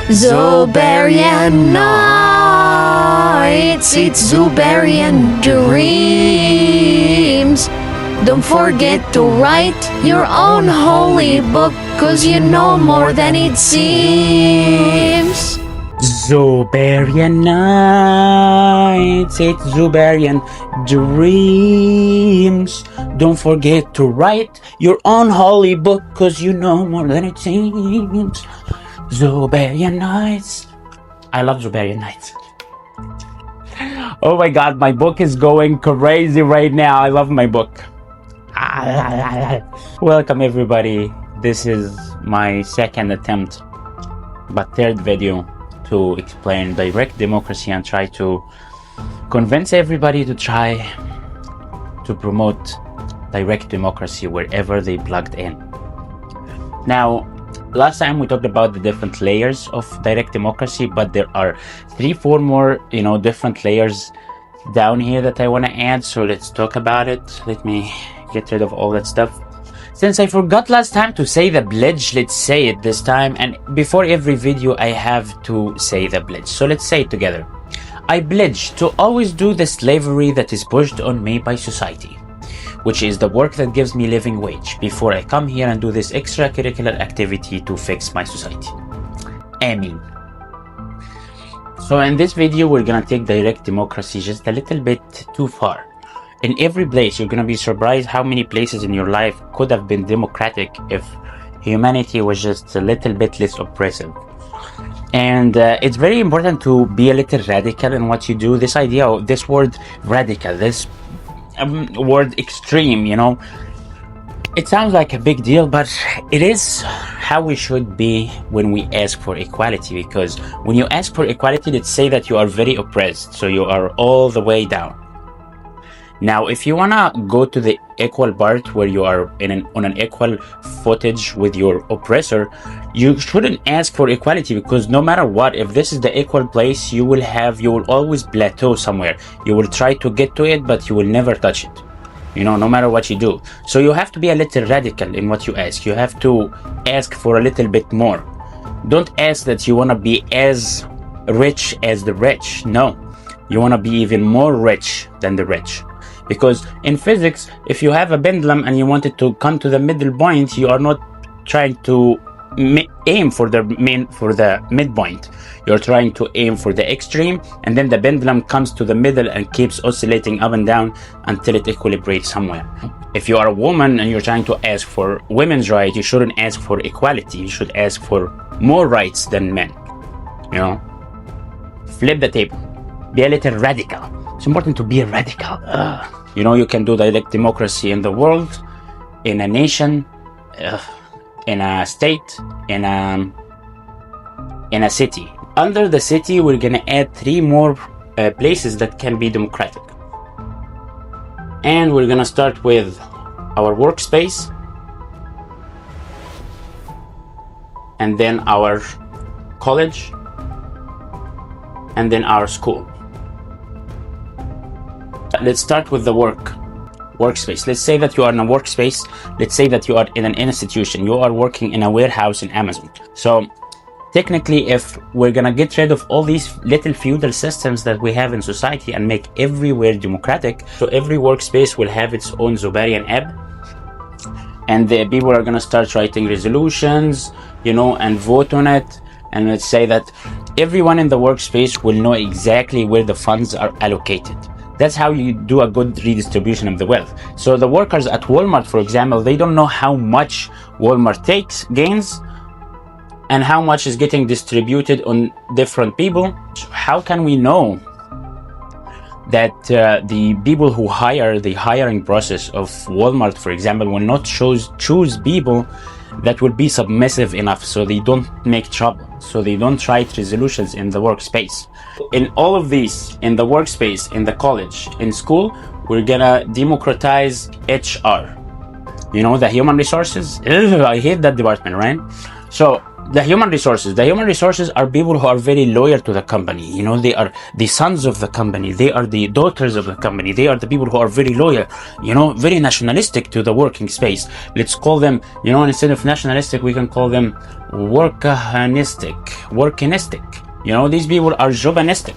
ZOBARIAN nights, it's ZOBARIAN dreams. Don't forget to write your own holy book, 'cause you know more than it seems. ZOBARIAN nights, it's ZOBARIAN dreams. Don't forget to write your own holy book, 'cause you know more than it seems. ZOBARIAN nights. I love ZOBARIAN nights. Oh my god, my book is going crazy right now. I love my book. Welcome everybody. This is my second attempt, but third video, to explain direct democracy and try to convince everybody to try to promote direct democracy wherever they plugged in. Now, last time we talked about the different layers of direct democracy, but there are 3-4 more, different layers down here that I want to add. So let's talk about it. Let me get rid of all that stuff. Since I forgot last time to say the pledge, let's say it this time. And before every video, I have to say the pledge. So let's say it together. I pledge to always do the slavery that is pushed on me by society, which is the work that gives me living wage, before I come here and do this extracurricular activity to fix my society. Amen. So in this video, we're gonna take direct democracy just a little bit too far. In every place, you're gonna be surprised how many places in your life could have been democratic if humanity was just a little bit less oppressive. And it's very important to be a little radical in what you do. This idea of this word radical, this word extreme, it sounds like a big deal, but it is how we should be when we ask for equality. Because when you ask for equality, let's say that you are very oppressed, so you are all the way down. Now, if you wanna go to the equal part where you are on an equal footage with your oppressor, you shouldn't ask for equality, because no matter what, if this is the equal place, you will always plateau somewhere. You will try to get to it, but you will never touch it. No matter what you do. So you have to be a little radical in what you ask. You have to ask for a little bit more. Don't ask that you wanna be as rich as the rich. No, you wanna be even more rich than the rich. Because in physics, if you have a pendulum and you want it to come to the middle point, you are not trying to aim for the midpoint. You're trying to aim for the extreme, and then the pendulum comes to the middle and keeps oscillating up and down until it equilibrates somewhere. If you are a woman and you're trying to ask for women's rights, you shouldn't ask for equality. You should ask for more rights than men. Flip the table. Be a little radical. It's important to be a radical. You can do direct democracy in the world, in a nation, in a state, in a city. Under the city, we're gonna add 3 more places that can be democratic. And we're gonna start with our workspace, and then our college, and then our school. Let's start with the workspace. Let's say that you are in a workspace. Let's say that you are in an institution. You are working in a warehouse in Amazon. So technically, if we're gonna get rid of all these little feudal systems that we have in society and make everywhere democratic, so every workspace will have its own ZOBARIAN app, and the people are gonna start writing resolutions, and vote on it. And let's say that everyone in the workspace will know exactly where the funds are allocated. That's how you do a good redistribution of the wealth. So the workers at Walmart, for example, they don't know how much Walmart gains, and how much is getting distributed on different people. How can we know that the people who hire, the hiring process of Walmart, for example, will not choose people that will be submissive enough, so they don't make trouble, so they don't write resolutions in the workspace? In all of these, in the workspace, in the college, in school, we're gonna democratize HR. The human resources. I hate that department, right? So The human resources are people who are very loyal to the company. You know, they are the sons of the company, they are the daughters of the company, they are the people who are very loyal, you know, very nationalistic to the working space. Let's call them, you know, instead of nationalistic, we can call them workinistic. You know, these people are jobanistic,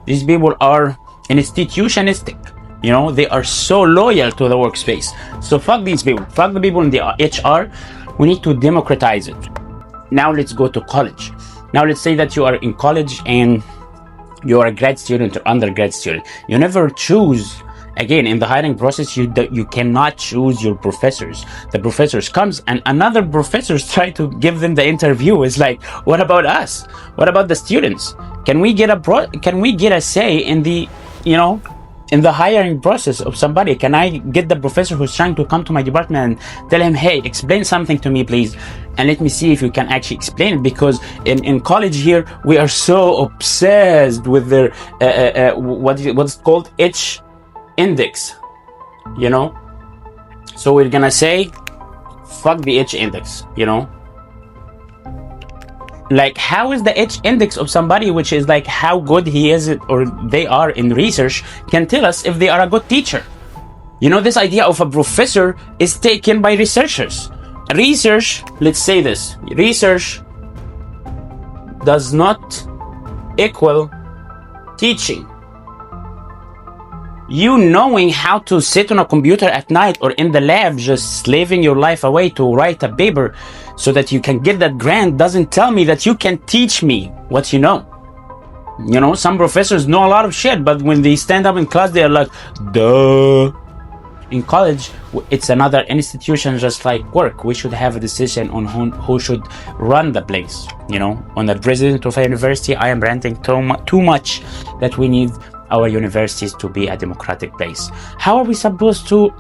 these people are institutionistic. You know, they are so loyal to the workspace. So fuck these people, fuck the people in the HR. We need to democratize it. Now let's go to college. Now let's say that you are in college and you are a grad student or undergrad student. You never choose, again, in the hiring process, you cannot choose your professors. The professors comes and another professors try to give them the interview. It's like, what about us? What about the students? Can we get a say in the, you know, in the hiring process of somebody? Can I get the professor who's trying to come to my department and tell him, hey, explain something to me, please, and let me see if you can actually explain it? Because in college here, we are so obsessed with their what's called H index, you know. So we're gonna say, fuck the H index, you know. Like, how is the H index of somebody, which is like how good he is or they are in research, can tell us if they are a good teacher? You know, this idea of a professor is taken by researchers. Research, let's say this, research does not equal teaching. You knowing how to sit on a computer at night or in the lab just slaving your life away to write a paper so that you can get that grant doesn't tell me that you can teach me what you know. You know, some professors know a lot of shit, but when they stand up in class, they are like, duh. In college, it's another institution just like work. We should have a decision on who should run the place. You know, on the president of a university, I am ranting too much that we need our universities to be a democratic place. How are we supposed to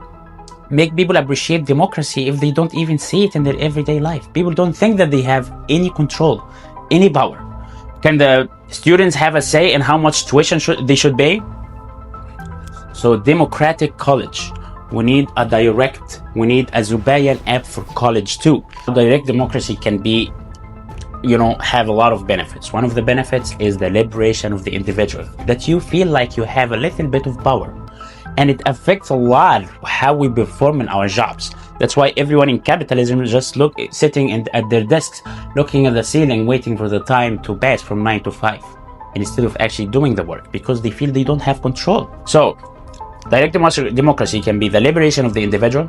make people appreciate democracy if they don't even see it in their everyday life? People don't think that they have any control, any power. Can the students have a say in how much tuition they should pay? So democratic college. We need a ZOBARIAN app for college too. Direct democracy can be, you know, have a lot of benefits. One of the benefits is the liberation of the individual, that you feel like you have a little bit of power, and it affects a lot how we perform in our jobs. That's why everyone in capitalism is just sitting at their desks, looking at the ceiling, waiting for the time to pass from 9 to 5, instead of actually doing the work, because they feel they don't have control. So direct democracy can be the liberation of the individual.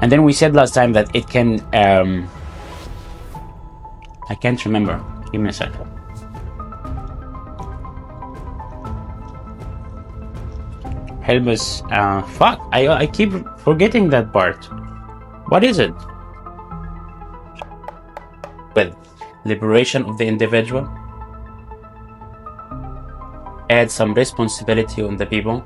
And then we said last time that it can I can't remember. Give me a second. Help us. Fuck. I keep forgetting that part. What is it? Well, liberation of the individual. Add some responsibility on the people.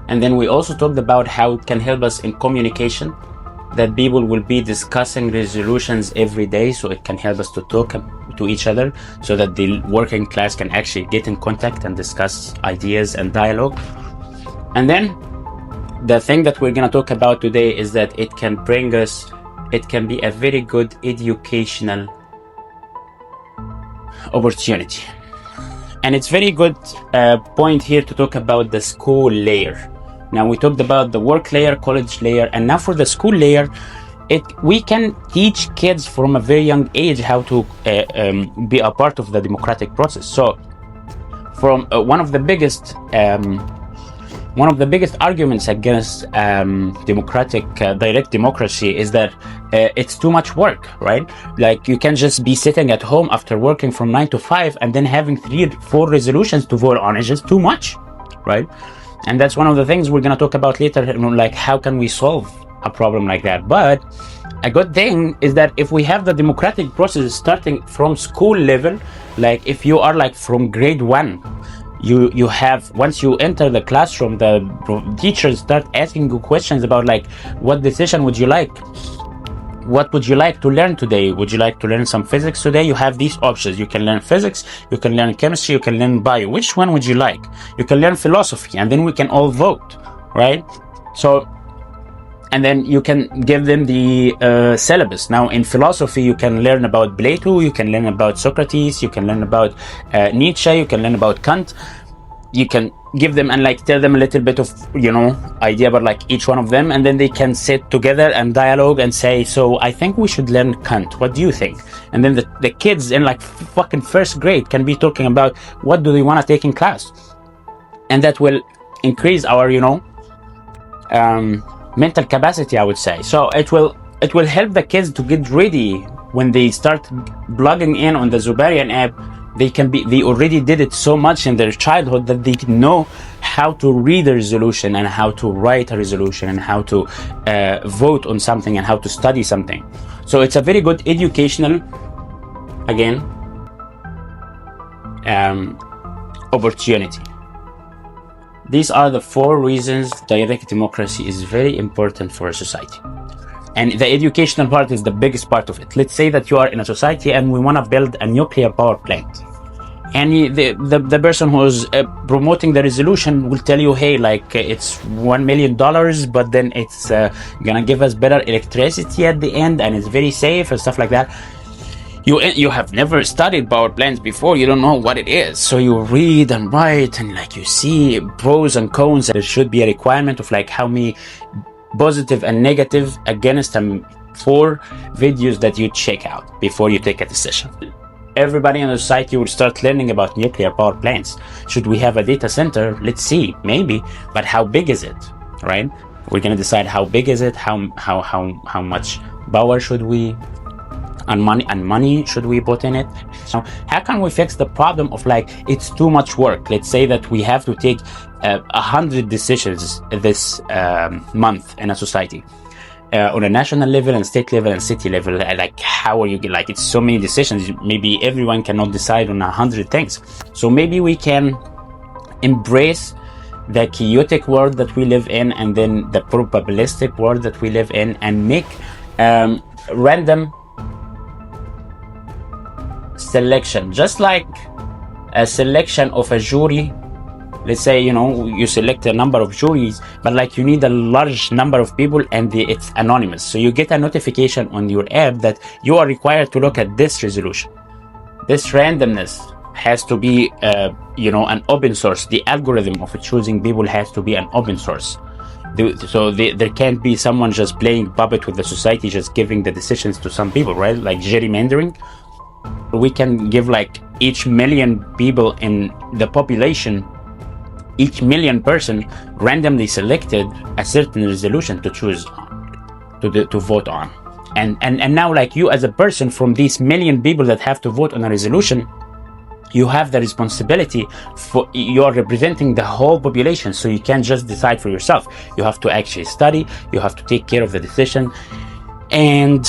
And then we also talked about how it can help us in communication, that people will be discussing resolutions every day, so it can help us to talk to each other, so that the working class can actually get in contact and discuss ideas and dialogue. And then the thing that we're going to talk about today is that it can be a very good educational opportunity. And it's very good point here to talk about the school layer. Now we talked about the work layer, college layer, and now for the school layer, we can teach kids from a very young age how to be a part of the democratic process. So from one of the biggest arguments against direct democracy is that it's too much work, right? Like, you can just be sitting at home after working from 9 to 5 and then having 3 or 4 resolutions to vote on. It's just too much, right? And that's one of the things we're going to talk about later, like how can we solve a problem like that. But a good thing is that if we have the democratic process starting from school level, like if you are like from grade 1, you have, once you enter the classroom, the teachers start asking you questions about like, what decision would you like? What would you like to learn today? Would you like to learn some physics today? You have these options. You can learn physics, you can learn chemistry, you can learn bio. Which one would you like? You can learn philosophy, and then we can all vote, right? So and then you can give them the syllabus. Now in philosophy, you can learn about Plato, you can learn about Socrates, you can learn about Nietzsche, you can learn about Kant. You can give them and like tell them a little bit of, you know, idea about like each one of them, and then they can sit together and dialogue and say, so I think we should learn Kant, what do you think? And then the kids in like fucking first grade can be talking about what do they want to take in class, and that will increase our, you know, mental capacity, I would say. So it will help the kids to get ready when they start plugging in on the ZOBARIAN app. They already did it so much in their childhood that they know how to read a resolution and how to write a resolution and how to vote on something and how to study something. So it's a very good educational, again, opportunity. These are the 4 reasons direct democracy is very important for a society. And the educational part is the biggest part of it. Let's say that you are in a society and we want to build a nuclear power plant. And the person who's promoting the resolution will tell you, hey, like it's $1 million, but then it's gonna give us better electricity at the end, and it's very safe and stuff like that. You have never studied power plants before, you don't know what it is. So you read and write and like you see pros and cons. There should be a requirement of like how many positive and negative against them 4 videos that you check out before you take a decision. Everybody in the society will start learning about nuclear power plants. Should we have a data center? Let's see, maybe, but how big is it, right? We're gonna decide how big is it, how much power should we and money should we put in it. So how can we fix the problem of like it's too much work? Let's say that we have to take 100 decisions this month in a society, on a national level and state level and city level. Like how are you, like it's so many decisions, maybe everyone cannot decide on 100 things. So maybe we can embrace the chaotic world that we live in and then the probabilistic world that we live in and make random selection, just like a selection of a jury. Let's say, you know, you select a number of juries, but like you need a large number of people and it's anonymous. So you get a notification on your app that you are required to look at this resolution. This randomness has to be, you know, an open source. The algorithm of choosing people has to be an open source. So there can't be someone just playing puppet with the society, just giving the decisions to some people, right? Like gerrymandering. We can give like each million people in the population, each million person randomly selected a certain resolution to choose to vote on. And now like you as a person from these million people that have to vote on a resolution, you have the responsibility for, you're representing the whole population. So you can't just decide for yourself. You have to actually study, you have to take care of the decision, and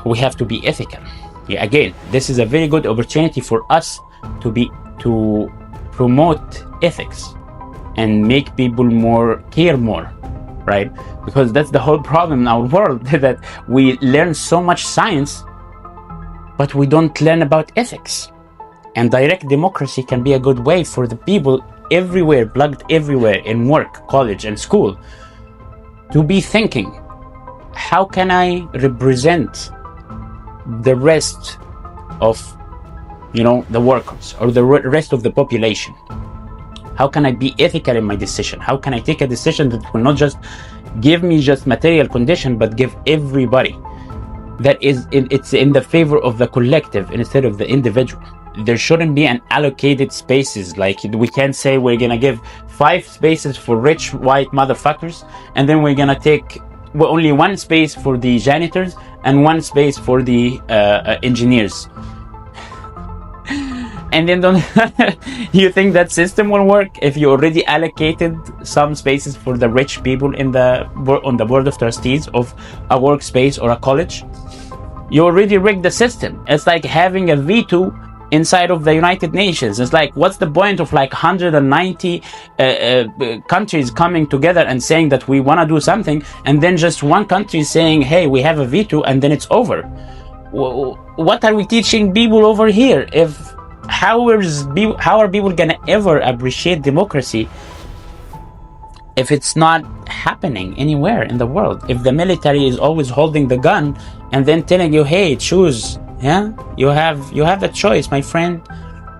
we have to be ethical. Yeah, again, this is a very good opportunity for us to promote ethics and make people care more, right? Because that's the whole problem in our world, that we learn so much science, but we don't learn about ethics. And direct democracy can be a good way for the people everywhere, plugged everywhere in work, college, and school, to be thinking, how can I represent the rest of, you know, the workers or the rest of the population? How can I be ethical in my decision? How can I take a decision that will not just give me just material condition, but give everybody that it's in the favor of the collective instead of the individual? There shouldn't be an allocated spaces. Like we can't say we're gonna give 5 spaces for rich white motherfuckers, and then we're gonna take only 1 space for the janitors and 1 space for the engineers. And then don't you think that system will work if you already allocated some spaces for the rich people on the board of trustees of a workspace or a college? You already rigged the system. It's like having a veto inside of the United Nations. It's like, what's the point of like 190 countries coming together and saying that we want to do something, and then just one country saying, hey, we have a veto, and then it's over? What are we teaching people over here? How are people gonna ever appreciate democracy if it's not happening anywhere in the world, if the military is always holding the gun and then telling you, hey, choose, yeah, you have the choice, my friend.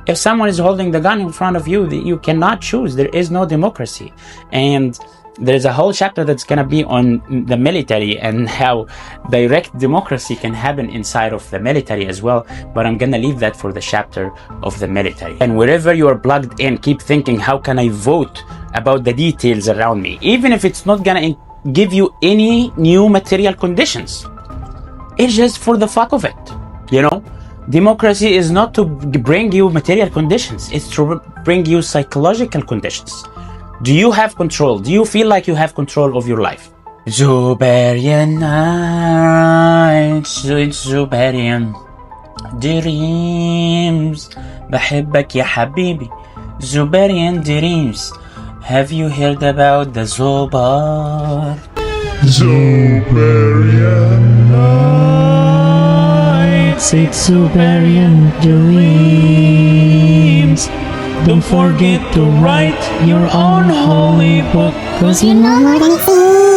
If someone is holding the gun in front of you, you cannot choose. There is no democracy. And there's a whole chapter that's going to be on the military and how direct democracy can happen inside of the military as well. But I'm going to leave that for the chapter of the military. And wherever you are plugged in, keep thinking, how can I vote about the details around me? Even if it's not going to give you any new material conditions. It's just for the fuck of it, you know? Democracy is not to bring you material conditions. It's to bring you psychological conditions. Do you have control? Do you feel like you have control of your life? Zobarian nights, it's Zobarian dreams. بحبك يا حبيبي. Zobarian dreams. Have you heard about the Zobar? Zobarian nights, it's Zobarian dreams. Don't forget to write your own holy book, 'cause You know more than it seems.